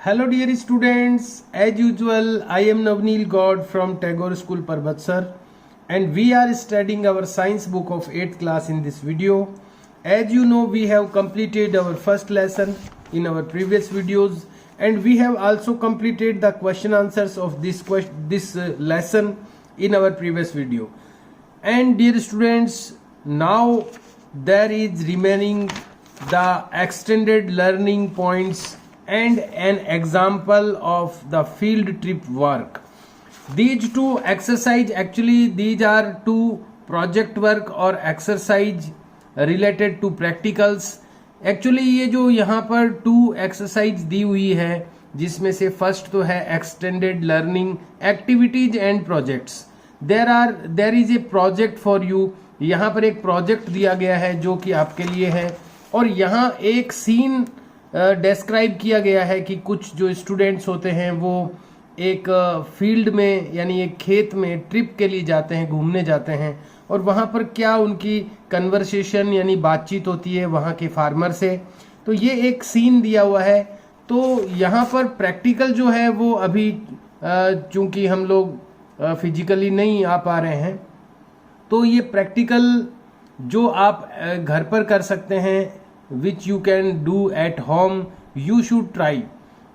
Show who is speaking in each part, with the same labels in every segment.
Speaker 1: Hello dear students, as usual I am Navneel God from Tagore School Parbatsar and we are studying our science book of 8th class in this video. As you know, we have completed our first lesson in our previous videos and we have also completed the question answers of this lesson in our previous video. And dear students, now there is remaining the extended learning points and an example of the field trip work. These two exercise, actually these are two project work और exercise related to practicals. Actually ये जो यहाँ पर to exercise दी हुई है जिसमें से first तो है extended learning activities and projects. There is a project for you. यहाँ पर एक प्रोजेक्ट दिया गया है जो कि आपके लिए है और यहाँ एक सीन डिस्क्राइब किया गया है कि कुछ जो स्टूडेंट्स होते हैं वो एक फील्ड में यानी एक खेत में ट्रिप के लिए जाते हैं, घूमने जाते हैं और वहाँ पर क्या उनकी कन्वर्सेशन यानी बातचीत होती है वहाँ के फार्मर से. तो ये एक सीन दिया हुआ है. तो यहाँ पर प्रैक्टिकल जो है वो अभी चूंकि हम लोग फिजिकली नहीं आ पा रहे हैं तो ये प्रैक्टिकल जो आप घर पर कर सकते हैं which you can do at home, you should try.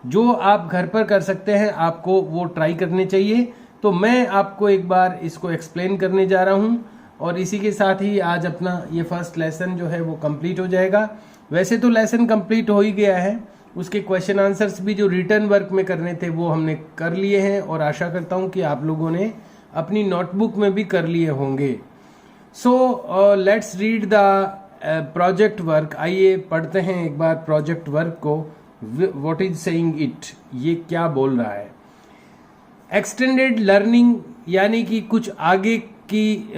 Speaker 1: जो आप घर पर कर सकते हैं आपको वो ट्राई करने चाहिए. तो मैं आपको एक बार इसको एक्सप्लेन करने जा रहा हूँ और इसी के साथ ही आज अपना ये फर्स्ट लेसन जो है वो कंप्लीट हो जाएगा. वैसे तो लेसन कंप्लीट हो ही गया है, उसके क्वेश्चन आंसर्स भी जो रिटर्न वर्क में करने थे वो हमने कर लिए हैं और आशा करता हूँ कि आप लोगों ने अपनी नोटबुक में भी कर लिए होंगे. So let's read the project work. आइए पढ़ते हैं एक बार प्रोजेक्ट वर्क को. व्हाट इज सेइंग इट, ये क्या बोल रहा है. एक्सटेंडेड लर्निंग यानी कि कुछ आगे की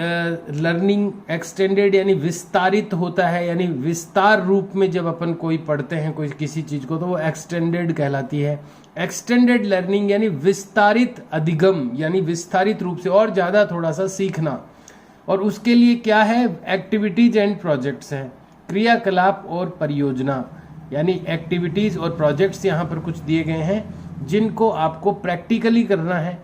Speaker 1: लर्निंग एक्सटेंडेड यानी विस्तारित होता है, यानी विस्तार रूप में जब अपन कोई पढ़ते हैं कोई किसी चीज को तो वो एक्सटेंडेड कहलाती है. एक्सटेंडेड लर्निंग यानी विस्तारित अधिगम यानी विस्तारित रूप से और ज्यादा थोड़ा सा सीखना. और उसके लिए क्या है, एक्टिविटीज एंड प्रोजेक्ट्स हैं, क्रियाकलाप और परियोजना. यानी एक्टिविटीज और प्रोजेक्ट्स यहाँ पर कुछ दिए गए हैं जिनको आपको प्रैक्टिकली करना है,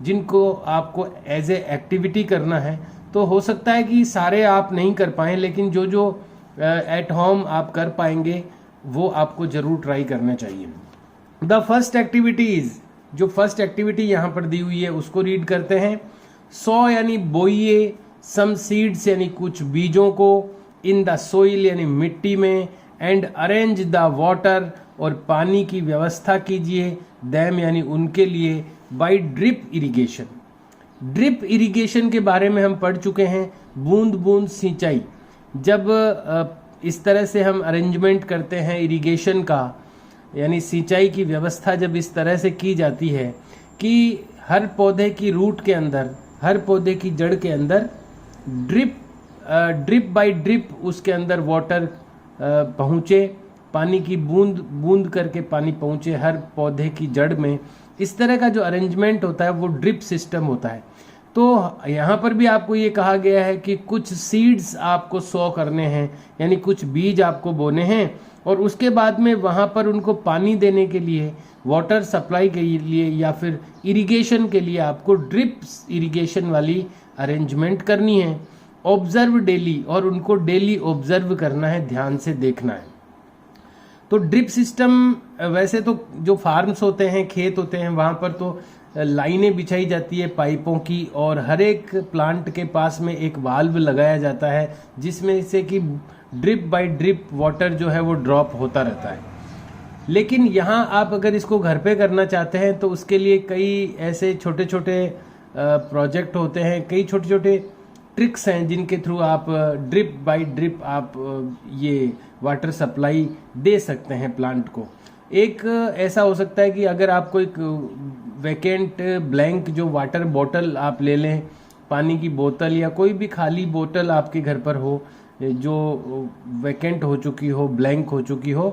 Speaker 1: जिनको आपको एज ए एक्टिविटी करना है. तो हो सकता है कि सारे आप नहीं कर पाएं लेकिन जो जो एट होम आप कर पाएंगे वो आपको जरूर ट्राई करना चाहिए. द फर्स्ट एक्टिविटीज, जो फर्स्ट एक्टिविटी यहाँ पर दी हुई है उसको रीड करते हैं. सो यानी बोइए, सम सीड्स यानी कुछ बीजों को, इन द सोइल यानी मिट्टी में, एंड अरेंज द वाटर और पानी की व्यवस्था कीजिए, दैम यानी उनके लिए, by drip irrigation. Drip irrigation के बारे में हम पढ़ चुके हैं, बूंद बूंद सिंचाई. जब इस तरह से हम अरेंजमेंट करते हैं इरिगेशन का यानी सिंचाई की व्यवस्था जब इस तरह से की जाती है कि हर पौधे की रूट के अंदर, हर पौधे की जड़ के अंदर ड्रिप बाय ड्रिप उसके अंदर वाटर पहुँचे, पानी की बूंद बूंद करके पानी पहुँचे हर पौधे की जड़ में. इस तरह का जो अरेंजमेंट होता है वो ड्रिप सिस्टम होता है. तो यहाँ पर भी आपको ये कहा गया है कि कुछ सीड्स आपको सो करने हैं यानी कुछ बीज आपको बोने हैं और उसके बाद में वहाँ पर उनको पानी देने के लिए, वाटर सप्लाई के लिए या फिर इरिगेशन के लिए आपको ड्रिप इरिगेशन वाली अरेंजमेंट करनी है. ऑब्जर्व डेली, और उनको डेली ऑब्जर्व करना है, ध्यान से देखना है. तो ड्रिप सिस्टम वैसे तो जो फार्म्स होते हैं, खेत होते हैं, वहाँ पर तो लाइनें बिछाई जाती है पाइपों की और हर एक प्लांट के पास में एक वाल्व लगाया जाता है जिसमें से कि ड्रिप बाय ड्रिप वाटर जो है वो ड्रॉप होता रहता है. लेकिन यहाँ आप अगर इसको घर पे करना चाहते हैं तो उसके लिए कई ऐसे छोटे छोटे प्रोजेक्ट होते हैं, कई छोटे छोटे ट्रिक्स हैं जिनके थ्रू आप ड्रिप बाय ड्रिप आप ये वाटर सप्लाई दे सकते हैं प्लांट को. एक ऐसा हो सकता है कि अगर आपको एक वैकेंट ब्लैंक जो वाटर बॉटल आप ले लें, पानी की बोतल या कोई भी खाली बोतल आपके घर पर हो जो वैकेंट हो चुकी हो, ब्लैंक हो चुकी हो,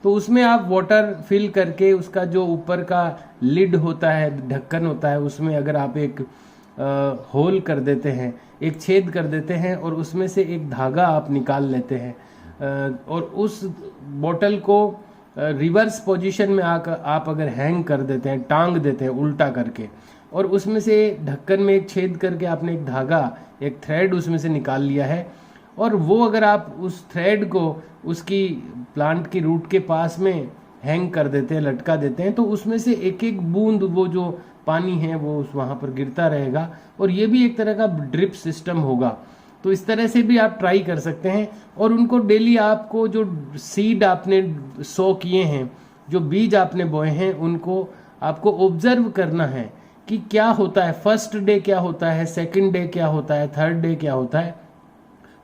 Speaker 1: तो उसमें आप वाटर फिल करके उसका जो ऊपर का लिड होता है, ढक्कन होता है, उसमें अगर आप एक होल कर देते हैं, एक छेद कर देते हैं और उसमें से एक धागा आप निकाल लेते हैं और उस बोतल को रिवर्स पोजीशन में आकर आप अगर हैंग कर देते हैं, टांग देते हैं उल्टा करके, और उसमें से ढक्कन में एक छेद करके आपने एक धागा, एक थ्रेड उसमें से निकाल लिया है, और वो अगर आप उस थ्रेड को उसकी प्लांट की रूट के पास में हैंग कर देते हैं, लटका देते हैं, तो उसमें से एक एक बूंद वो जो पानी है वो वहाँ पर गिरता रहेगा, और ये भी एक तरह का ड्रिप सिस्टम होगा। तो इस तरह से भी आप ट्राई कर सकते हैं। और उनको डेली आपको जो सीड आपने सो किए हैं, जो बीज आपने बोए हैं, उनको आपको ऑब्जर्व करना है कि क्या होता है, फर्स्ट डे क्या होता है, सेकंड डे क्या होता है, थर्ड डे क्या होता है।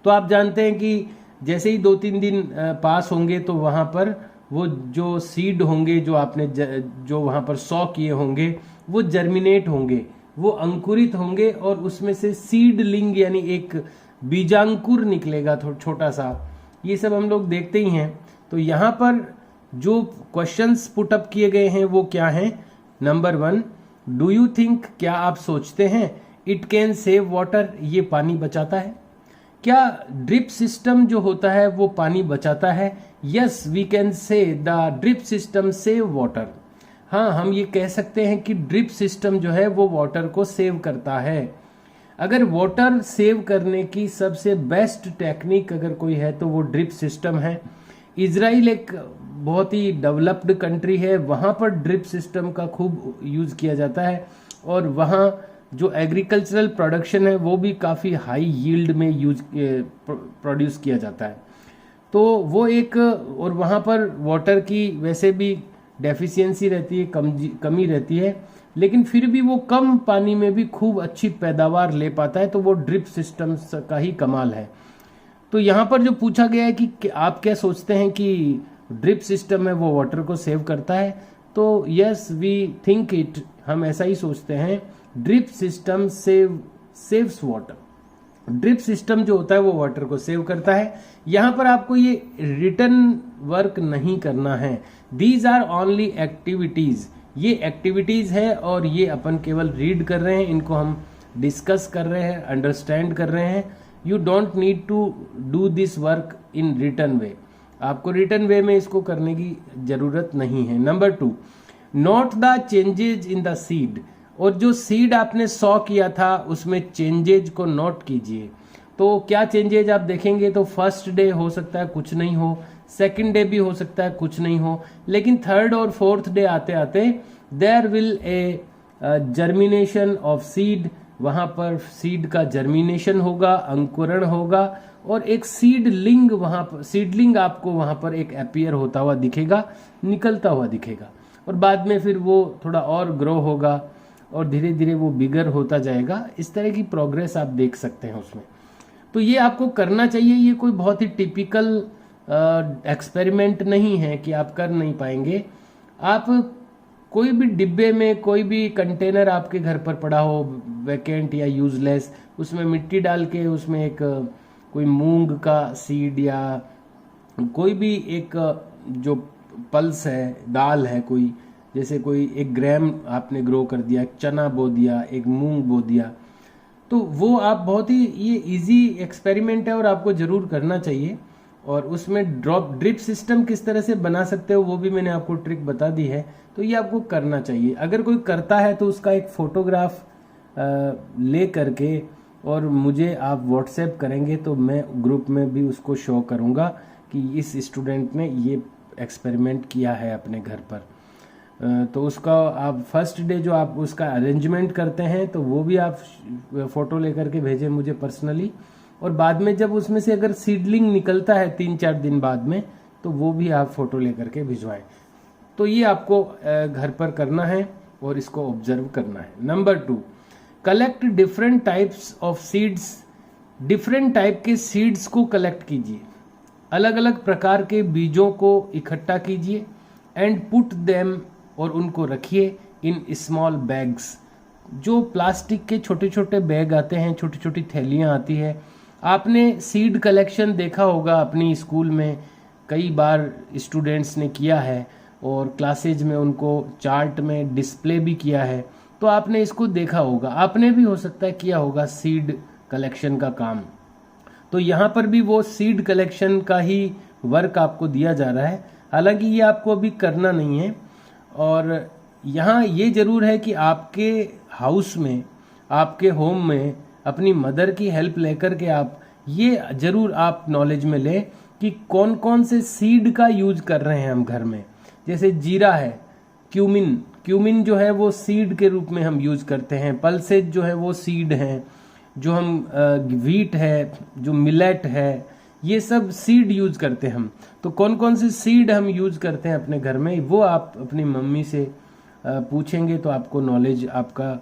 Speaker 1: तो आप जानते हैं कि जैसे ही 2-3 दिन पास होंगे तो वहाँ पर वो जो सीड होंगे जो आपने जो वहाँ पर सो किए होंगे वो जर्मिनेट होंगे, वो अंकुरित होंगे, और उसमें से सीडलिंग यानी एक बीजांकुर निकलेगा छोटा सा। ये सब हम लोग देखते ही हैं। तो यहाँ पर जो क्वेश्चंस पुट अप किए गए हैं वो क्या हैं? नंबर 1, डू यू थिंक, क्या आप सोचते हैं, इट कैन सेव वाटर, ये पानी बचाता है? क्या ड्रिप सिस्टम जो होता है वो पानी बचाता है? Yes, we can say the drip system save water. हाँ, हम ये कह सकते हैं कि ड्रिप सिस्टम जो है वो वाटर को सेव करता है। अगर वाटर सेव करने की सबसे बेस्ट टेक्निक अगर कोई है तो वो ड्रिप सिस्टम है। इजराइल एक बहुत ही डेवलप्ड कंट्री है, वहाँ पर ड्रिप सिस्टम का खूब यूज़ किया जाता है, और वहाँ जो एग्रीकल्चरल प्रोडक्शन है वो भी काफ़ी हाई यील्ड में प्रोड्यूस किया जाता है। तो वो एक, और वहाँ पर वाटर की वैसे भी डेफिशिएंसी रहती है, कमी रहती है, लेकिन फिर भी वो कम पानी में भी खूब अच्छी पैदावार ले पाता है। तो वो ड्रिप सिस्टम का ही कमाल है। तो यहाँ पर जो पूछा गया है कि आप क्या सोचते हैं कि ड्रिप सिस्टम है वो वाटर को सेव करता है, तो यस, वी थिंक इट, हम ऐसा ही सोचते हैं। Drip system saves water. Drip system जो होता है वो वाटर को सेव करता है। यहाँ पर आपको ये रिटर्न वर्क नहीं करना है। दीज आर ओनली एक्टिविटीज, ये एक्टिविटीज है, और ये अपन केवल रीड कर रहे हैं, इनको हम डिस्कस कर रहे हैं, अंडरस्टैंड कर रहे हैं। You don't need to do this work in return way, आपको रिटर्न वे में इसको करने की जरूरत नहीं है। Number 2, note the changes in the seed, और जो सीड आपने सॉ किया था उसमें चेंजेज को नोट कीजिए। तो क्या चेंजेज आप देखेंगे तो फर्स्ट डे हो सकता है कुछ नहीं हो, सेकंड डे भी हो सकता है कुछ नहीं हो, लेकिन थर्ड और फोर्थ डे आते आते there will a germination of seed, वहां पर सीड का जर्मिनेशन होगा, अंकुरण होगा, और एक सीडलिंग वहां पर, सीडलिंग आपको वहां पर एक अपीयर होता हुआ दिखेगा, निकलता हुआ दिखेगा, और बाद में फिर वो थोड़ा और ग्रो होगा और धीरे धीरे वो बिगर होता जाएगा। इस तरह की प्रोग्रेस आप देख सकते हैं उसमें। तो ये आपको करना चाहिए। ये कोई बहुत ही टिपिकल एक्सपेरिमेंट नहीं है कि आप कर नहीं पाएंगे। आप कोई भी डिब्बे में, कोई भी कंटेनर आपके घर पर पड़ा हो वैकेंट या यूजलेस, उसमें मिट्टी डाल के उसमें एक कोई मूंग का सीड या कोई भी एक जो पल्स है, दाल है, कोई जैसे कोई 1 ग्राम आपने ग्रो कर दिया, चना बो दिया, एक मूंग बो दिया, तो वो आप बहुत ही, ये इजी एक्सपेरिमेंट है और आपको जरूर करना चाहिए। और उसमें ड्रिप सिस्टम किस तरह से बना सकते हो वो भी मैंने आपको ट्रिक बता दी है। तो ये आपको करना चाहिए। अगर कोई करता है तो उसका एक फोटोग्राफ ले करके और मुझे आप व्हाट्सएप करेंगे तो मैं ग्रुप में भी उसको शो करूँगा कि इस स्टूडेंट ने ये एक्सपेरिमेंट किया है अपने घर पर। तो उसका आप फर्स्ट डे जो आप उसका अरेंजमेंट करते हैं तो वो भी आप फोटो लेकर के भेजें मुझे पर्सनली, और बाद में जब उसमें से अगर सीडलिंग निकलता है 3-4 दिन बाद में तो वो भी आप फोटो लेकर के भिजवाएं। तो ये आपको घर पर करना है और इसको ऑब्जर्व करना है। Number 2, collect different types of seeds. Different type के सीड्स को कलेक्ट कीजिए, अलग अलग प्रकार के बीजों को इकट्ठा कीजिए एंड पुट देम, और उनको रखिए इन स्मॉल बैग्स। जो प्लास्टिक के छोटे छोटे बैग आते हैं, छोटी छोटी थैलियाँ आती है। आपने सीड कलेक्शन देखा होगा अपनी स्कूल में, कई बार स्टूडेंट्स ने किया है और क्लासेज में उनको चार्ट में डिस्प्ले भी किया है, तो आपने इसको देखा होगा। आपने भी हो सकता है किया होगा सीड कलेक्शन का काम। तो यहाँ पर भी वो सीड कलेक्शन का ही वर्क आपको दिया जा रहा है। हालांकि ये आपको अभी करना नहीं है। और यहाँ ये जरूर है कि आपके हाउस में, आपके होम में अपनी मदर की हेल्प लेकर के आप ये जरूर आप नॉलेज में ले कि कौन कौन से सीड का यूज कर रहे हैं हम घर में। जैसे जीरा है, क्यूमिन जो है वो सीड के रूप में हम यूज करते हैं। पल्सेज जो है वो सीड हैं। जो हम व्हीट है, जो मिलेट है, ये सब सीड यूज करते हैं हम। तो कौन कौन से सीड हम यूज करते हैं अपने घर में, वो आप अपनी मम्मी से पूछेंगे तो आपको नॉलेज आपका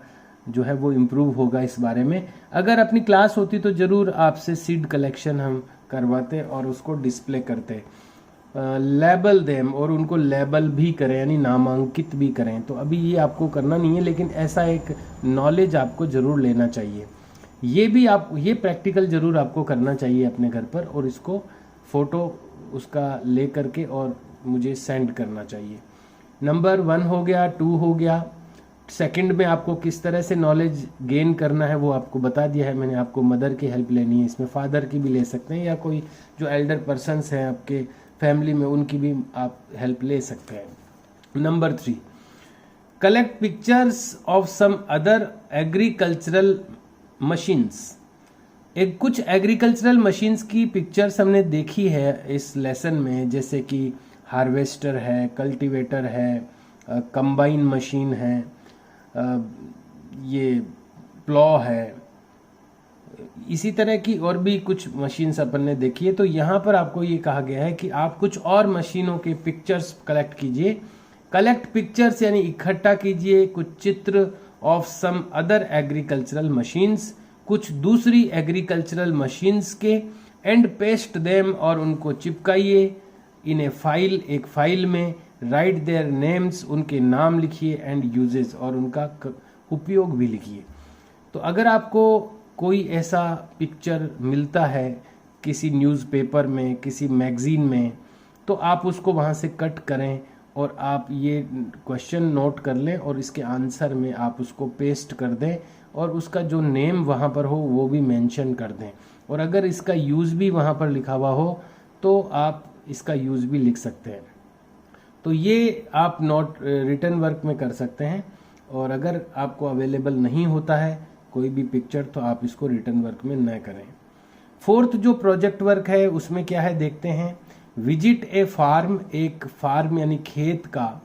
Speaker 1: जो है वो इम्प्रूव होगा इस बारे में। अगर अपनी क्लास होती तो जरूर आपसे सीड कलेक्शन हम करवाते और उसको डिस्प्ले करते, लेबल देम, और उनको लेबल भी करें यानी नामांकित भी करें। तो अभी ये आपको करना नहीं है, लेकिन ऐसा एक नॉलेज आपको जरूर लेना चाहिए। ये प्रैक्टिकल जरूर आपको करना चाहिए अपने घर पर, और इसको फोटो उसका ले करके और मुझे सेंड करना चाहिए। नंबर 1 हो गया, 2 हो गया। सेकंड में आपको किस तरह से नॉलेज गेन करना है वो आपको बता दिया है मैंने। आपको मदर की हेल्प लेनी है, इसमें फादर की भी ले सकते हैं, या कोई जो एल्डर पर्सन्स हैं आपके फैमिली में उनकी भी आप हेल्प ले सकते हैं। Number 3, collect pictures of some other agricultural machines. एक कुछ एग्रीकल्चरल मशीन्स की पिक्चर्स हमने देखी है इस लेसन में, जैसे कि हार्वेस्टर है, कल्टीवेटर है, कंबाइन मशीन है, ये प्लॉ है, इसी तरह की और भी कुछ मशीन्स अपन ने देखी है। तो यहाँ पर आपको ये कहा गया है कि आप कुछ और मशीनों के पिक्चर्स कलेक्ट कीजिए। कलेक्ट पिक्चर्स यानी इकट्ठा कीजिए कुछ चित्र of some other agricultural machines, कुछ दूसरी एग्रीकल्चरल मशीन्स के, एंड पेस्ट देम, और उनको चिपकाइए इन ए फाइल, एक फाइल में। राइट देयर नेम्स, उनके नाम लिखिए, एंड यूजेस, और उनका उपयोग भी लिखिए। तो अगर आपको कोई ऐसा पिक्चर मिलता है किसी न्यूज़पेपर में, किसी मैगजीन में, तो आप उसको वहाँ से कट करें और आप ये क्वेश्चन नोट कर लें और इसके आंसर में आप उसको पेस्ट कर दें, और उसका जो नेम वहाँ पर हो वो भी मेंशन कर दें। और अगर इसका यूज़ भी वहाँ पर लिखा हुआ हो तो आप इसका यूज़ भी लिख सकते हैं। तो ये आप नोट रिटन वर्क में कर सकते हैं। और अगर आपको अवेलेबल नहीं होता है कोई भी पिक्चर तो आप इसको रिटन वर्क में न करें। 4th जो प्रोजेक्ट वर्क है उसमें क्या है देखते हैं। विजिट ए फार्म, एक फार्म यानी खेत का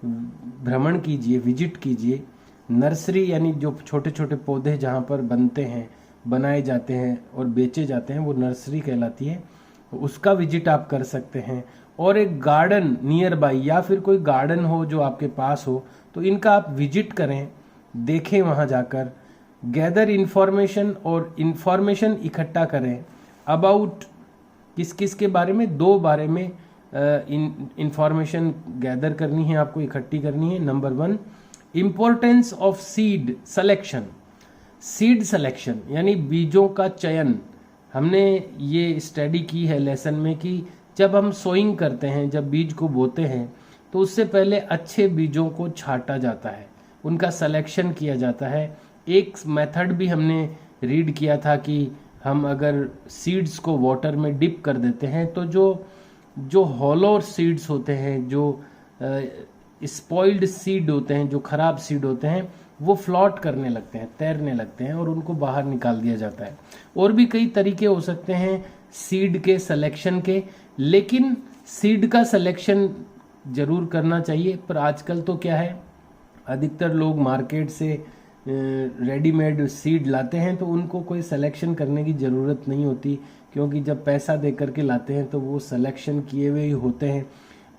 Speaker 1: भ्रमण कीजिए, विजिट कीजिए। नर्सरी यानी जो छोटे छोटे पौधे जहाँ पर बनते हैं, बनाए जाते हैं और बेचे जाते हैं, वो नर्सरी कहलाती है, उसका विजिट आप कर सकते हैं। और एक गार्डन नियर बाई, या फिर कोई गार्डन हो जो आपके पास हो तो इनका आप विजिट करें, देखें वहाँ जाकर। गैदर इन्फॉर्मेशन, और इन्फॉर्मेशन इकट्ठा करें अबाउट, किस किस के बारे में, 2 बारे में इन्फॉर्मेशन गैदर करनी है, आपको इकट्ठी करनी है। Number 1, importance of seed selection. Seed selection यानी बीजों का चयन। हमने ये स्टडी की है लेसन में कि जब हम सोइंग करते हैं, जब बीज को बोते हैं, तो उससे पहले अच्छे बीजों को छांटा जाता है, उनका सिलेक्शन किया जाता है। एक मेथड भी हमने रीड किया था कि हम अगर सीड्स को वाटर में डिप कर देते हैं तो जो हॉलो सीड्स होते हैं, जो स्पॉइल्ड सीड होते हैं, जो खराब सीड होते हैं, वो फ्लॉट करने लगते हैं, तैरने लगते हैं, और उनको बाहर निकाल दिया जाता है। और भी कई तरीके हो सकते हैं सीड के सिलेक्शन के, लेकिन सीड का सिलेक्शन जरूर करना चाहिए। पर आजकल तो क्या है, अधिकतर लोग मार्केट से रेडीमेड सीड लाते हैं, तो उनको कोई सिलेक्शन करने की ज़रूरत नहीं होती, क्योंकि जब पैसा दे करके लाते हैं तो वो सिलेक्शन किए हुए ही होते हैं।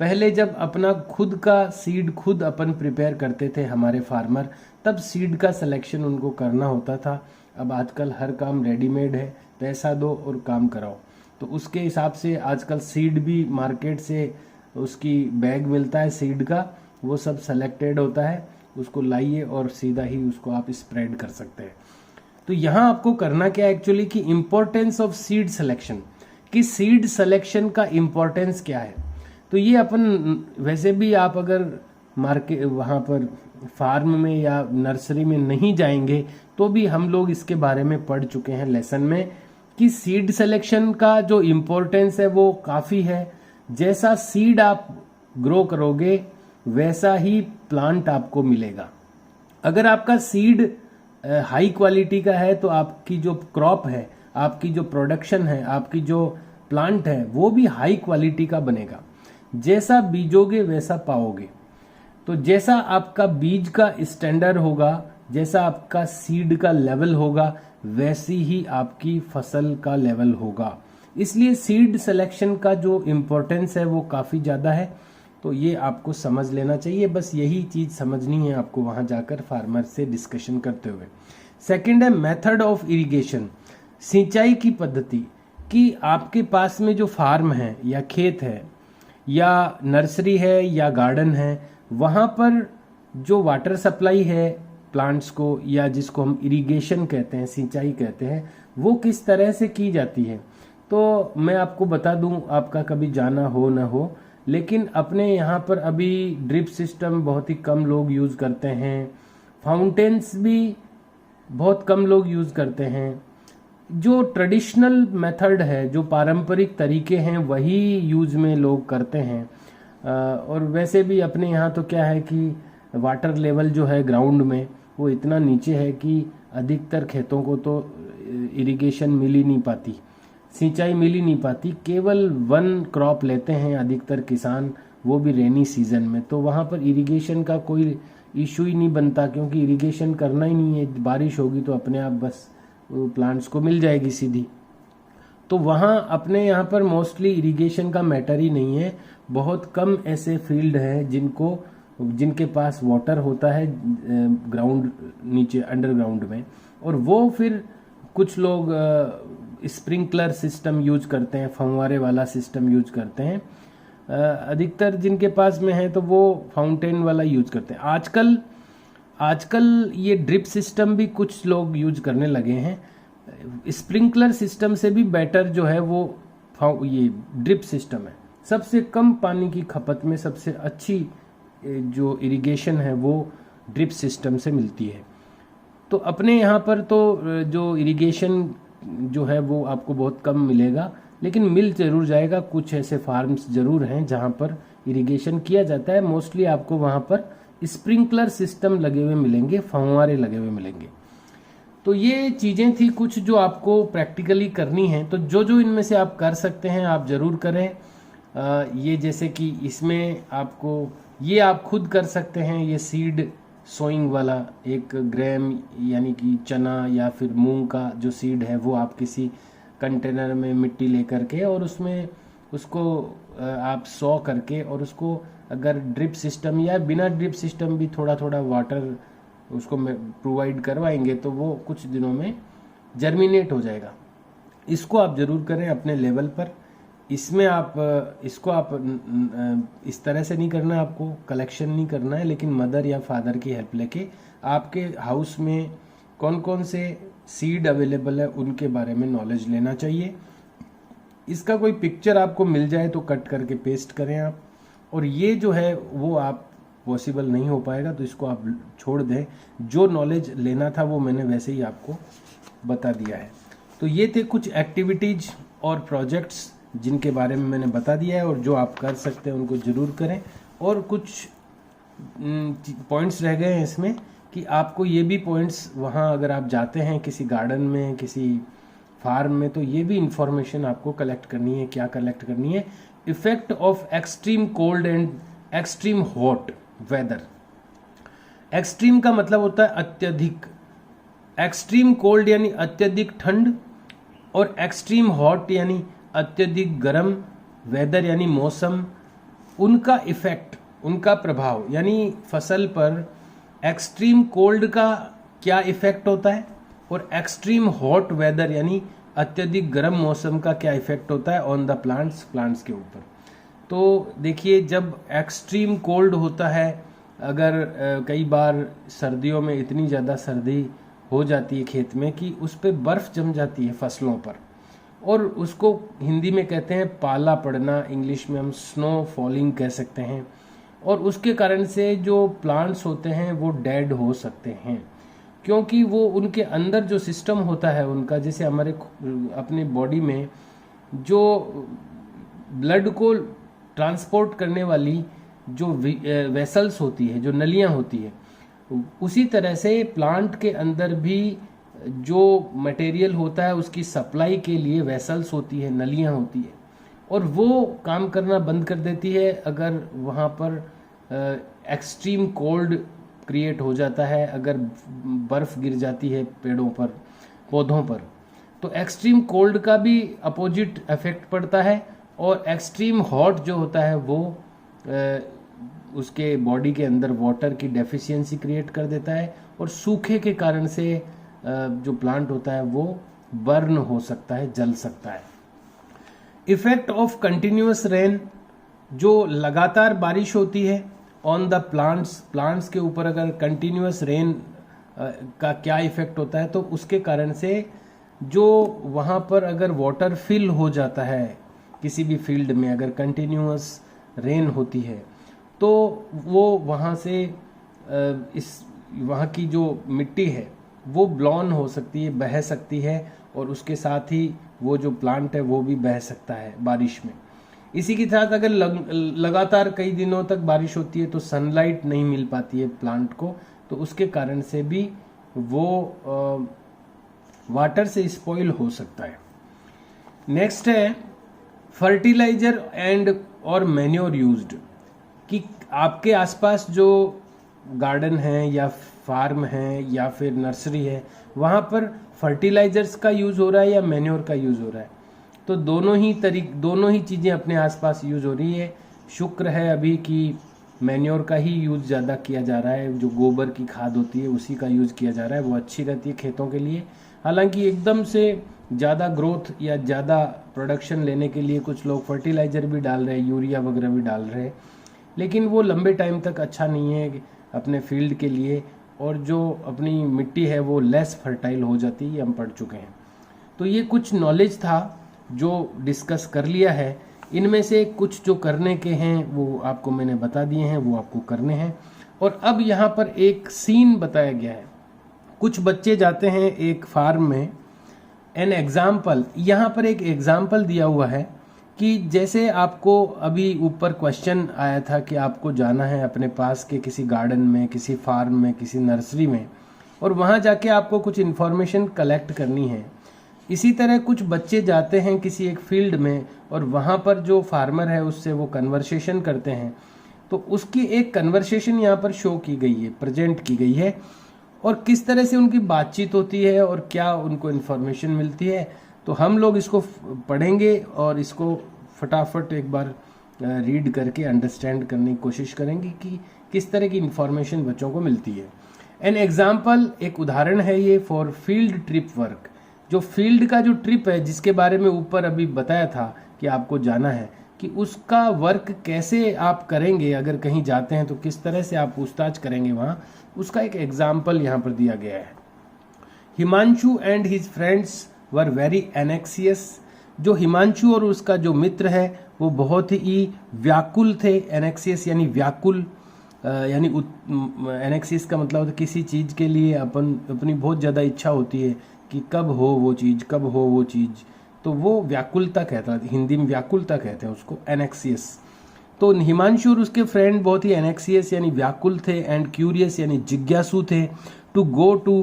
Speaker 1: पहले जब अपना खुद का सीड खुद अपन प्रिपेयर करते थे हमारे फार्मर, तब सीड का सिलेक्शन उनको करना होता था। अब आजकल हर काम रेडीमेड है, पैसा दो और काम कराओ। तो उसके हिसाब से आजकल सीड भी मार्केट से उसकी बैग मिलता है सीड का, वो सब सेलेक्टेड होता है, उसको लाइए और सीधा ही उसको आप स्प्रेड कर सकते हैं। तो यहाँ आपको करना क्या एक्चुअली कि इम्पोर्टेंस ऑफ सीड सिलेक्शन, कि सीड सिलेक्शन का इम्पोर्टेंस क्या है। तो ये अपन वैसे भी आप अगर मार्केट वहाँ पर फार्म में या नर्सरी में नहीं जाएंगे तो भी हम लोग इसके बारे में पढ़ चुके हैं लेसन में कि सीड सिलेक्शन का जो इम्पोर्टेंस है वो काफ़ी है। जैसा सीड आप ग्रो करोगे वैसा ही प्लांट आपको मिलेगा। अगर आपका सीड हाई क्वालिटी का है तो आपकी जो क्रॉप है, आपकी जो प्रोडक्शन है, आपकी जो प्लांट है वो भी हाई क्वालिटी का बनेगा। जैसा बीजोगे वैसा पाओगे। तो जैसा आपका बीज का स्टैंडर्ड होगा, जैसा आपका सीड का लेवल होगा, वैसी ही आपकी फसल का लेवल होगा। इसलिए सीड सिलेक्शन का जो इम्पोर्टेंस है वो काफ़ी ज़्यादा है। तो ये आपको समझ लेना चाहिए, बस यही चीज़ समझनी है आपको वहाँ जाकर फार्मर से डिस्कशन करते हुए। सेकंड है मेथड ऑफ इरिगेशन, सिंचाई की पद्धति। कि आपके पास में जो फार्म है या खेत है या नर्सरी है या गार्डन है, वहाँ पर जो वाटर सप्लाई है प्लांट्स को, या जिसको हम इरिगेशन कहते हैं, सिंचाई कहते हैं, वो किस तरह से की जाती है। तो मैं आपको बता दूं, आपका कभी जाना हो ना हो, लेकिन अपने यहाँ पर अभी ड्रिप सिस्टम बहुत ही कम लोग यूज़ करते हैं, फाउंटेन्स भी बहुत कम लोग यूज़ करते हैं। जो ट्रेडिशनल मेथड है, जो पारंपरिक तरीके हैं, वही यूज में लोग करते हैं। और वैसे भी अपने यहाँ तो क्या है कि वाटर लेवल जो है ग्राउंड में वो इतना नीचे है कि अधिकतर खेतों को तो इरिगेशन मिल ही नहीं पाती, सिंचाई मिल ही नहीं पाती। केवल वन क्रॉप लेते हैं अधिकतर किसान, वो भी रेनी सीजन में। तो वहाँ पर इरिगेशन का कोई इशू ही नहीं बनता, क्योंकि इरिगेशन करना ही नहीं है। बारिश होगी तो अपने आप बस प्लांट्स को मिल जाएगी सीधी। तो वहाँ अपने यहाँ पर मोस्टली इरिगेशन का मैटर ही नहीं है। बहुत कम ऐसे फील्ड हैं जिनके पास वाटर होता है ग्राउंड नीचे अंडरग्राउंड में, और वो फिर कुछ लोग स्प्रिंकलर सिस्टम यूज करते हैं, फंवारे वाला सिस्टम यूज करते हैं। अधिकतर जिनके पास में है तो वो फाउंटेन वाला यूज करते हैं। आजकल ये ड्रिप सिस्टम भी कुछ लोग यूज करने लगे हैं। स्प्रिंकलर सिस्टम से भी बेटर जो है वो ये ड्रिप सिस्टम है। सबसे कम पानी की खपत में सबसे अच्छी जो इरिगेशन है वो ड्रिप सिस्टम से मिलती है। तो अपने यहाँ पर तो जो इरिगेशन जो है वो आपको बहुत कम मिलेगा, लेकिन मिल जरूर जाएगा। कुछ ऐसे फार्म्स जरूर हैं जहाँ पर इरिगेशन किया जाता है। मोस्टली आपको वहाँ पर स्प्रिंकलर सिस्टम लगे हुए मिलेंगे, फंवारे लगे हुए मिलेंगे। तो ये चीज़ें थी कुछ जो आपको प्रैक्टिकली करनी है। तो जो इनमें से आप कर सकते हैं आप ज़रूर करें। ये जैसे कि इसमें आपको ये आप खुद कर सकते हैं। ये सीड सोइंग वाला, एक ग्राम यानी कि चना या फिर मूंग का जो सीड है वो आप किसी कंटेनर में मिट्टी लेकर के और उसमें उसको आप सॉ करके, और उसको अगर ड्रिप सिस्टम या बिना ड्रिप सिस्टम भी थोड़ा थोड़ा वाटर उसको प्रोवाइड करवाएंगे तो वो कुछ दिनों में जर्मिनेट हो जाएगा। इसको आप ज़रूर करें अपने लेवल पर। इसमें आप इसको आप इस तरह से नहीं करना, आपको कलेक्शन नहीं करना है, लेकिन मदर या फादर की हेल्प लेके आपके हाउस में कौन कौन से सीड अवेलेबल है उनके बारे में नॉलेज लेना चाहिए। इसका कोई पिक्चर आपको मिल जाए तो कट करके पेस्ट करें आप। और ये जो है वो आप पॉसिबल नहीं हो पाएगा तो इसको आप छोड़ दें। जो नॉलेज लेना था वो मैंने वैसे ही आपको बता दिया है। तो ये थे कुछ एक्टिविटीज और प्रोजेक्ट्स जिनके बारे में मैंने बता दिया है, और जो आप कर सकते हैं उनको ज़रूर करें। और कुछ पॉइंट्स रह गए हैं इसमें कि आपको ये भी पॉइंट्स वहाँ अगर आप जाते हैं किसी गार्डन में, किसी फार्म में, तो ये भी इंफॉर्मेशन आपको कलेक्ट करनी है। क्या कलेक्ट करनी है? Effect of extreme cold and extreme hot weather. Extreme का मतलब होता है अत्यधिक, एक्सट्रीम कोल्ड यानी अत्यधिक ठंड, और एक्सट्रीम हॉट यानी अत्यधिक गर्म, वेदर यानी मौसम। उनका इफेक्ट, उनका प्रभाव यानी फसल पर एक्सट्रीम कोल्ड का क्या इफेक्ट होता है और एक्सट्रीम हॉट वेदर यानी अत्यधिक गर्म मौसम का क्या इफेक्ट होता है ऑन द प्लांट्स के ऊपर। तो देखिए, जब एक्सट्रीम कोल्ड होता है, अगर कई बार सर्दियों में इतनी ज़्यादा सर्दी हो जाती है खेत में कि उस पर बर्फ़ जम जाती है फसलों पर, और उसको हिंदी में कहते हैं पाला पड़ना, इंग्लिश में हम स्नो फॉलिंग कह सकते हैं। और उसके कारण से जो प्लांट्स होते हैं वो डेड हो सकते हैं, क्योंकि वो उनके अंदर जो सिस्टम होता है उनका, जैसे हमारे अपने बॉडी में जो ब्लड को ट्रांसपोर्ट करने वाली जो वेसल्स होती है, जो नलियाँ होती है, उसी तरह से प्लांट के अंदर भी जो मटेरियल होता है उसकी सप्लाई के लिए वेसल्स होती है, नलियाँ होती है, और वो काम करना बंद कर देती है अगर वहाँ पर एक्सट्रीम कोल्ड क्रिएट हो जाता है, अगर बर्फ़ गिर जाती है पेड़ों पर, पौधों पर, तो एक्सट्रीम कोल्ड का भी अपोजिट इफेक्ट पड़ता है, और एक्सट्रीम हॉट जो होता है वो उसके बॉडी के अंदर वाटर की डेफिशिएंसी क्रिएट कर देता है, और सूखे के कारण से जो प्लांट होता है वो बर्न हो सकता है, जल सकता है। इफेक्ट ऑफ कंटिन्यूअस रेन, जो लगातार बारिश होती है ऑन द प्लांट्स के ऊपर अगर कंटिन्यूअस रेन का क्या इफेक्ट होता है, तो उसके कारण से जो वहाँ पर अगर वाटर फिल हो जाता है किसी भी फील्ड में, अगर कंटिन्यूअस रेन होती है, तो वो वहाँ से वहाँ की जो मिट्टी है वो ब्लॉन हो सकती है, बह सकती है, और उसके साथ ही वो जो प्लांट है वो भी बह सकता है बारिश में। इसी के साथ अगर लगातार कई दिनों तक बारिश होती है तो सनलाइट नहीं मिल पाती है प्लांट को, तो उसके कारण से भी वो वाटर से स्पॉइल हो सकता है। नेक्स्ट है फर्टिलाइजर एंड और मैन्योर यूज्ड, कि आपके आसपास जो गार्डन है या फार्म है या फिर नर्सरी है, वहाँ पर फर्टिलाइजर्स का यूज़ हो रहा है या मैन्योर का यूज़ हो रहा है, तो दोनों ही चीज़ें अपने आसपास यूज़ हो रही है। शुक्र है अभी कि मैन्योर का ही यूज़ ज़्यादा किया जा रहा है, जो गोबर की खाद होती है उसी का यूज़ किया जा रहा है, वो अच्छी रहती है खेतों के लिए। हालांकि एकदम से ज़्यादा ग्रोथ या ज़्यादा प्रोडक्शन लेने के लिए कुछ लोग फर्टिलाइज़र भी डाल रहे हैं, यूरिया वगैरह भी डाल रहे हैं, लेकिन वो लंबे टाइम तक अच्छा नहीं है अपने फील्ड के लिए, और जो अपनी मिट्टी है वो लेस फर्टाइल हो जाती है, ये हम पढ़ चुके हैं। तो ये कुछ नॉलेज था जो डिस्कस कर लिया है। इनमें से कुछ जो करने के हैं वो आपको मैंने बता दिए हैं, वो आपको करने हैं। और अब यहाँ पर एक सीन बताया गया है, कुछ बच्चे जाते हैं एक फार्म में। एन एग्जाम्पल, यहाँ पर एक एग्जाम्पल दिया हुआ है कि जैसे आपको अभी ऊपर क्वेश्चन आया था कि आपको जाना है अपने पास के किसी गार्डन में, किसी फार्म में, किसी नर्सरी में, और वहाँ जाके आपको कुछ इन्फॉर्मेशन कलेक्ट करनी है। इसी तरह कुछ बच्चे जाते हैं किसी एक फील्ड में, और वहाँ पर जो फार्मर है उससे वो कन्वर्सेशन करते हैं, तो उसकी एक कन्वर्सेशन यहाँ पर शो की गई है, प्रेजेंट की गई है, और किस तरह से उनकी बातचीत होती है और क्या उनको इन्फॉर्मेशन मिलती है। तो हम लोग इसको पढ़ेंगे और इसको फटाफट एक बार रीड करके अंडरस्टैंड करने की कोशिश करेंगे कि किस तरह की इन्फॉर्मेशन बच्चों को मिलती है। एन एग्जाम्पल, एक उदाहरण है ये, फॉर फील्ड ट्रिप वर्क, जो फील्ड का जो ट्रिप है जिसके बारे में ऊपर अभी बताया था कि आपको जाना है, कि उसका वर्क कैसे आप करेंगे, अगर कहीं जाते हैं तो किस तरह से आप पूछताछ करेंगे वहाँ, उसका एक एग्जाम्पल यहाँ पर दिया गया है। Himanshu and his friends were very एनेक्सियस, जो हिमांशु और उसका जो मित्र है वो बहुत ही व्याकुल थे। एनेक्सियस यानी व्याकुल, यानी एनेक्सियस का मतलब होता है किसी चीज़ के लिए अपनी बहुत ज़्यादा इच्छा होती है कि कब हो वो चीज़, कब हो वो चीज़, तो वो व्याकुलता कहता है, हिंदी में व्याकुलता कहते हैं उसको, एनेक्सियस। तो हिमांशु और उसके फ्रेंड बहुत ही एनेक्सियस यानी व्याकुल थे, एंड क्यूरियस यानी जिज्ञासु थे, to go to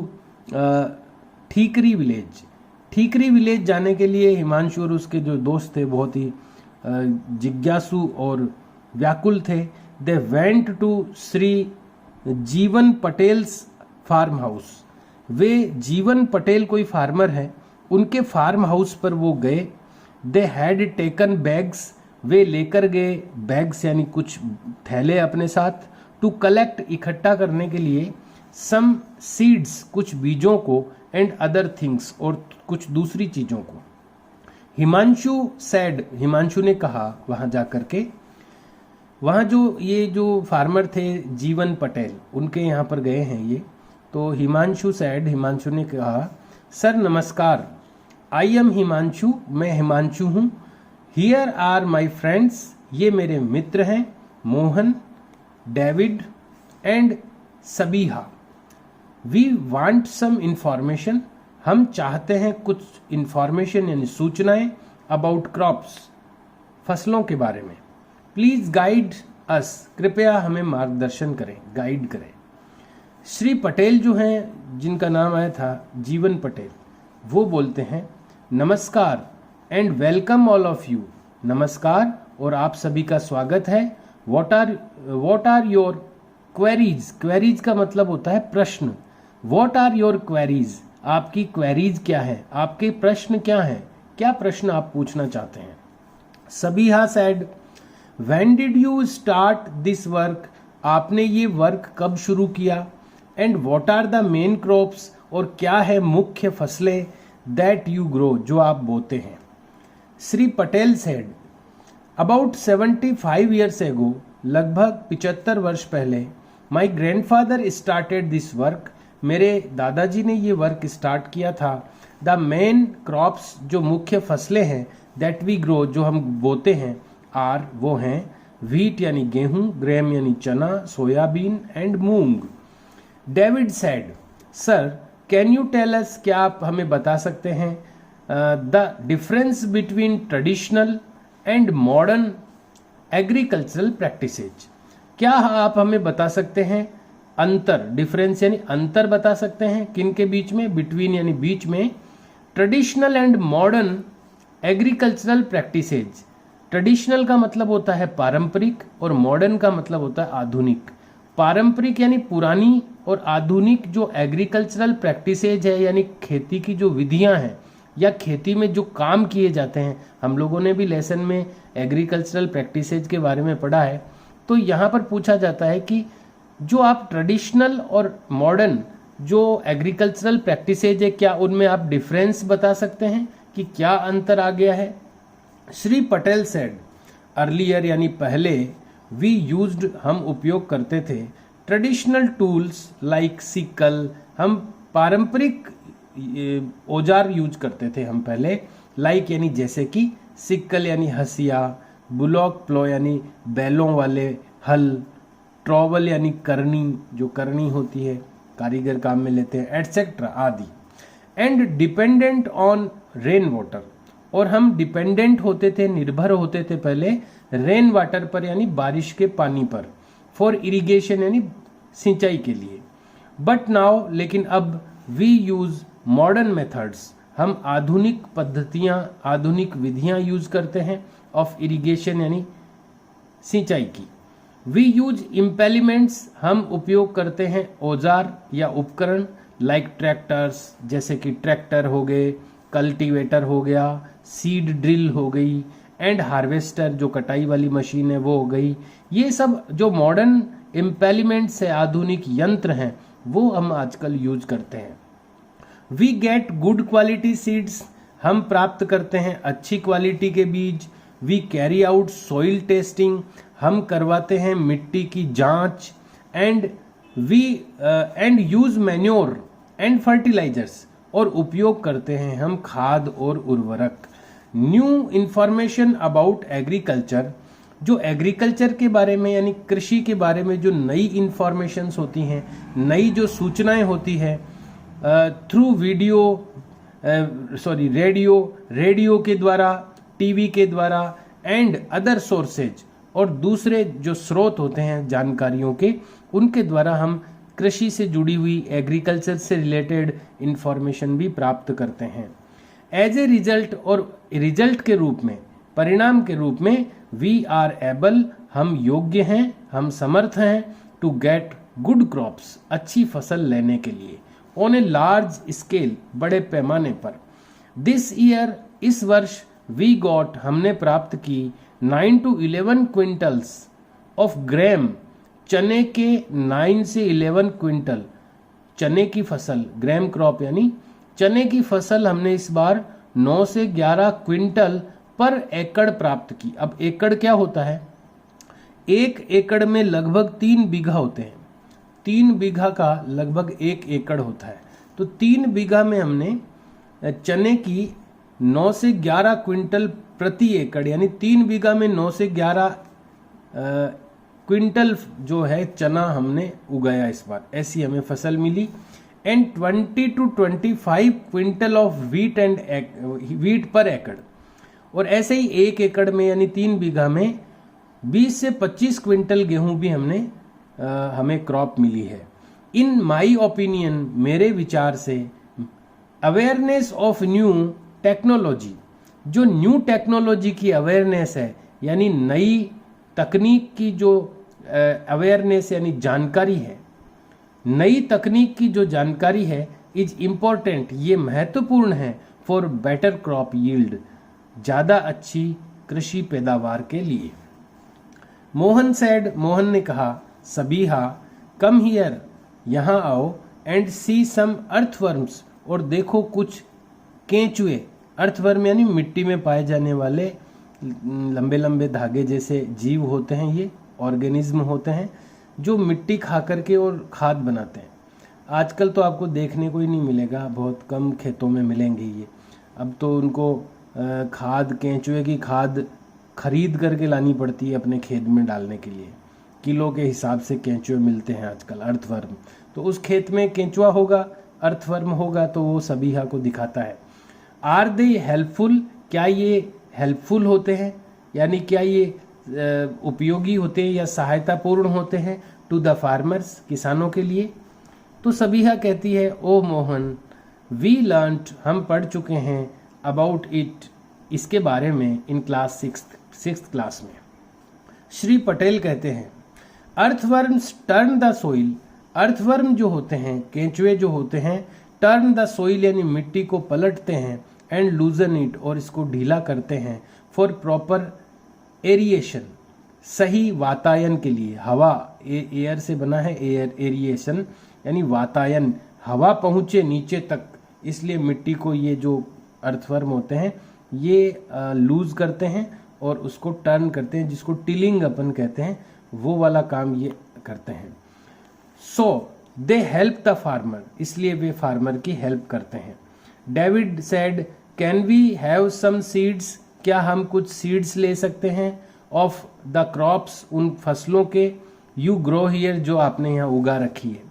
Speaker 1: Thikri village. Thikri village जाने के लिए हिमांशु और उसके जो दोस्त थे बहुत ही जिज्ञासु और व्याकुल थे। दे वेंट टू श्री जीवन पटेल्स फार्म हाउस, वे जीवन पटेल कोई फार्मर हैं, उनके फार्म हाउस पर वो गए। दे हैड टेकन बैग्स, वे लेकर गए बैग्स यानी कुछ थैले अपने साथ, टू कलेक्ट इकट्ठा करने के लिए, सम सीड्स कुछ बीजों को, एंड अदर थिंग्स और कुछ दूसरी चीज़ों को। हिमांशु सैड, हिमांशु ने कहा वहाँ जाकर के, वहाँ जो फार्मर थे जीवन पटेल, उनके यहाँ पर गए हैं ये, तो हिमांशु सैड, हिमांशु ने कहा, सर नमस्कार, आई एम हिमांशु, मैं हिमांशु हूँ। हियर आर माई फ्रेंड्स, ये मेरे मित्र हैं, Mohan, David and Sabiha. We want some information, हम चाहते हैं कुछ इंफॉर्मेशन यानी सूचनाएं, अबाउट क्रॉप्स, फसलों के बारे में। प्लीज गाइड अस, कृपया हमें मार्गदर्शन करें, गाइड करें। श्री पटेल जो हैं, जिनका नाम आया था जीवन पटेल, वो बोलते हैं namaskar and welcome all of you. नमस्कार और आप सभी का स्वागत है। What are your queries. Queries का मतलब होता है प्रश्न। व्हाट आर योर क्वेरीज, आपकी क्वेरीज क्या है, आपके प्रश्न क्या हैं, क्या प्रश्न आप पूछना चाहते हैं। Sabiha said when did you start this work, आपने ये वर्क कब शुरू किया। And what are the main crops, और क्या है मुख्य फसलें दैट यू ग्रो, जो आप बोते हैं। Shri Patel said about 75 years ago, लगभग 75 वर्ष पहले, माई ग्रैंडफादर स्टार्टेड दिस वर्क, मेरे दादाजी ने ये वर्क स्टार्ट किया था। द मेन क्रॉप्स, जो मुख्य फसलें हैं, दैट वी ग्रो, जो हम बोते हैं, आर, वो हैं व्हीट यानी गेहूं, ग्रेम यानी चना, soybean and moong. David said sir can you tell us, क्या आप हमें बता सकते हैं the difference between traditional and modern agricultural practices, क्या आप हमें बता सकते हैं अंतर, डिफरेंस यानी अंतर बता सकते हैं किन के बीच में, बिटवीन यानी बीच में, traditional and modern agricultural practices. Traditional का मतलब होता है पारंपरिक और मॉडर्न का मतलब होता है आधुनिक। पारंपरिक यानी पुरानी और आधुनिक जो एग्रीकल्चरल प्रैक्टिसेज है, यानी खेती की जो विधियां हैं या खेती में जो काम किए जाते हैं, हम लोगों ने भी लेसन में एग्रीकल्चरल प्रैक्टिसेज के बारे में पढ़ा है। तो यहाँ पर पूछा जाता है कि जो आप ट्रेडिशनल और मॉडर्न जो एग्रीकल्चरल प्रैक्टिसेज है, क्या उनमें आप डिफरेंस बता सकते हैं कि क्या अंतर आ गया है। श्री पटेल सेड अर्लियर यानी पहले, वी यूज्ड, हम उपयोग करते थे, ट्रेडिशनल टूल्स लाइक सिकल, हम पारंपरिक औजार यूज करते थे हम पहले, लाइक यानी जैसे कि सिक्कल यानी हसिया, बुलॉक प्लो यानी बैलों वाले हल, ट्रॉवल यानी करनी, जो करनी होती है कारीगर काम में लेते हैं, एटसेट्रा आदि। And dependent on rain water, और हम डिपेंडेंट होते थे, निर्भर होते थे पहले रेन वाटर पर यानी बारिश के पानी पर, फॉर इरिगेशन यानी सिंचाई के लिए। बट नाउ, लेकिन अब वी यूज मॉडर्न मेथड्स, हम आधुनिक पद्धतियां, आधुनिक विधियां यूज करते हैं ऑफ इरिगेशन यानी सिंचाई की। वी यूज इम्पेलिमेंट्स, हम उपयोग करते हैं औजार या उपकरण, लाइक ट्रैक्टर्स, जैसे कि ट्रैक्टर हो गए, कल्टीवेटर हो गया, सीड ड्रिल हो गई, एंड हार्वेस्टर जो कटाई वाली मशीन है वो हो गई। ये सब जो मॉडर्न इम्पेलिमेंट्स है, आधुनिक यंत्र हैं, वो हम आजकल यूज करते हैं। We get good quality seeds, हम प्राप्त करते हैं अच्छी क्वालिटी के बीज। We carry out soil testing, हम करवाते हैं मिट्टी की जांच। And use manure and fertilisers, और उपयोग करते हैं हम खाद और उर्वरक। न्यू इंफॉर्मेशन अबाउट एग्रीकल्चर, जो एग्रीकल्चर के बारे में यानी कृषि के बारे में जो नई इंफॉर्मेशंस होती हैं, नई जो सूचनाएं होती है, थ्रू रेडियो के द्वारा, टीवी के द्वारा, एंड अदर सोर्सेज, और दूसरे जो स्रोत होते हैं जानकारियों के, उनके द्वारा हम कृषि से जुड़ी हुई, एग्रीकल्चर से रिलेटेड इंफॉर्मेशन भी प्राप्त करते हैं। एज ए रिजल्ट, और रिजल्ट के रूप में, परिणाम के रूप में, वी आर एबल, हम योग्य हैं, हम समर्थ हैं, टू गेट गुड क्रॉप्स, अच्छी फसल लेने के लिए, ऑन ए लार्ज स्केल, बड़े पैमाने पर। दिस ईयर, इस वर्ष, वी गॉट, हमने प्राप्त की 9 to 11 क्विंटल्स ऑफ ग्रेम, चने के 9 से 11 क्विंटल चने की फसल, ग्रेम क्रॉप यानी चने की फसल हमने इस बार 9 से 11 क्विंटल पर एकड़ प्राप्त की। अब एकड़ क्या होता है, एक एकड़ में लगभग 3 बीघा होते हैं, 3 बीघा का लगभग 1 एकड़ होता है। तो 3 बीघा में हमने चने की 9 से 11 क्विंटल प्रति एकड़, यानी 3 बीघा में 9 से 11 क्विंटल जो है चना हमने उगाया इस बार, ऐसी हमें फसल मिली। And 20 to 25 quintal of wheat per acre, और ऐसे ही 1 एकड़ में यानी 3 बीघा में 20 से 25 क्विंटल गेहूं भी हमें क्रॉप मिली है। इन माई ओपिनियन, मेरे विचार से, अवेयरनेस ऑफ न्यू टेक्नोलॉजी, जो न्यू टेक्नोलॉजी की अवेयरनेस है, यानी नई तकनीक की जो अवेयरनेस यानी जानकारी है, नई तकनीक की जो जानकारी है, इज इम्पोर्टेंट, ये महत्वपूर्ण है फॉर बेटर क्रॉप यील्ड, ज़्यादा अच्छी कृषि पैदावार के लिए। मोहन सेड, मोहन ने कहा, सबीहा कम हियर, यहाँ आओ, एंड सी सम अर्थवर्म्स, और देखो कुछ केंचुए। अर्थवर्म यानी मिट्टी में पाए जाने वाले लंबे लंबे धागे जैसे जीव होते हैं, ये ऑर्गेनिज्म होते हैं जो मिट्टी खा करके और खाद बनाते हैं। आजकल तो आपको देखने को ही नहीं मिलेगा, बहुत कम खेतों में मिलेंगे ये। अब तो उनको खाद, केंचुए की खाद खरीद करके लानी पड़ती है अपने खेत में डालने के लिए। किलो के हिसाब से केंचुए मिलते हैं आजकल, अर्थवर्म। तो उस खेत में केंचुआ होगा, अर्थवर्म होगा, तो वो सबीहा को दिखाता है। आर दे हेल्पफुल, क्या ये हेल्पफुल होते हैं, यानी क्या ये उपयोगी होते हैं या सहायतापूर्ण होते हैं टू द फार्मर्स, किसानों के लिए। तो सबीहा कहती है, ओ मोहन, वी लर्नड, हम पढ़ चुके हैं, अबाउट इट, इसके बारे में, इन क्लास सिक्स्थ क्लास में। श्री पटेल कहते हैं, earthworms turn the soil, earthworm जो होते हैं, केंचुए जो होते हैं, टर्न द सोइल यानी मिट्टी को पलटते हैं, एंड लूजन इट, और इसको ढीला करते हैं, फॉर प्रॉपर एरिएशन, सही वातायन के लिए। हवा एयर से बना है, एरिएशन यानी वातायन, हवा पहुंचे नीचे तक, इसलिए मिट्टी को ये जो अर्थवर्म होते हैं ये लूज करते हैं और उसको टर्न करते हैं, जिसको टिलिंग अपन कहते हैं, वो वाला काम ये करते हैं। So they help the farmer, इसलिए वे फार्मर की हेल्प करते हैं। David said, can we have some seeds, क्या हम कुछ सीड्स ले सकते हैं, ऑफ द क्रॉप्स, उन फसलों के, यू ग्रो हियर, जो आपने यहाँ उगा रखी है।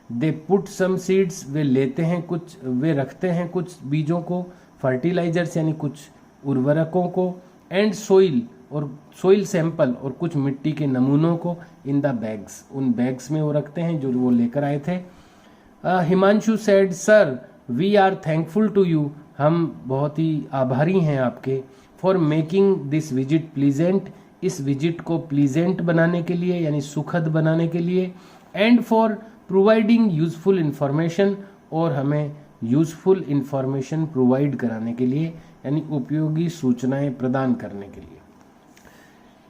Speaker 1: दे पुट सम सीड्स, वे लेते हैं कुछ, वे रखते हैं कुछ बीजों को, फर्टिलाइजर्स यानी कुछ उर्वरकों को, एंड सोइल, और सोइल सैंपल, और कुछ मिट्टी के नमूनों को, इन द बैग्स, उन बैग्स में वो रखते हैं जो वो लेकर आए थे। Himanshu said, sir we are thankful to you, हम बहुत ही आभारी हैं आपके, for making this visit pleasant, इस विजिट को प्लीजेंट बनाने के लिए यानी सुखद बनाने के लिए, and for providing useful information, और हमें यूजफुल इंफॉर्मेशन प्रोवाइड कराने के लिए यानी उपयोगी सूचनाएं प्रदान करने के लिए।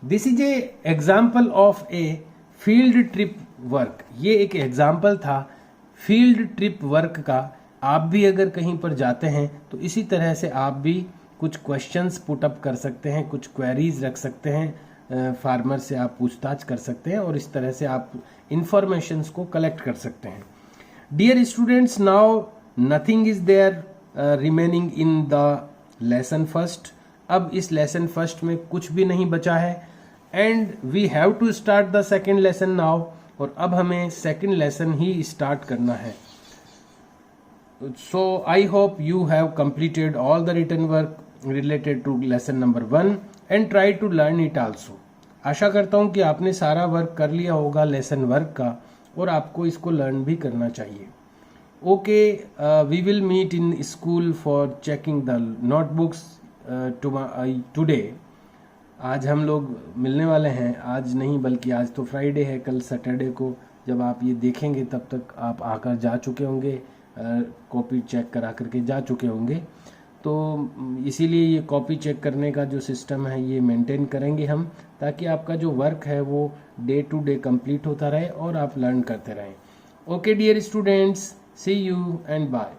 Speaker 1: This is a example of a field trip work, ये एक एग्जाम्पल था फील्ड ट्रिप वर्क का। आप भी अगर कहीं पर जाते हैं तो इसी तरह से आप भी कुछ क्वेश्चंस पुट अप कर सकते हैं, कुछ क्वेरीज रख सकते हैं, फार्मर से आप पूछताछ कर सकते हैं और इस तरह से आप इंफॉर्मेशंस को कलेक्ट कर सकते हैं। Dear students, now nothing is there remaining in the lesson first. अब इस लेसन फर्स्ट में कुछ भी नहीं बचा है, and we have to start the second lesson now, और अब हमें सेकेंड लेसन ही स्टार्ट करना है। So I hope you have completed all the written work related to lesson number 1 and try to learn it also. आशा करता हूँ कि आपने सारा वर्क कर लिया होगा लेसन वर्क का, और आपको इसको लर्न भी करना चाहिए। Okay, we will meet in school for checking the notebooks today. आज हम लोग मिलने वाले हैं, आज नहीं बल्कि आज तो फ्राइडे है, कल सैटरडे को जब आप ये देखेंगे तब तक आप आकर जा चुके होंगे, कॉपी चेक करा करके जा चुके होंगे। तो इसीलिए ये कॉपी चेक करने का जो सिस्टम है ये मेंटेन करेंगे हम, ताकि आपका जो वर्क है वो डे टू डे कंप्लीट होता रहे और आप लर्न करते रहें। Okay dear students, see you and bye.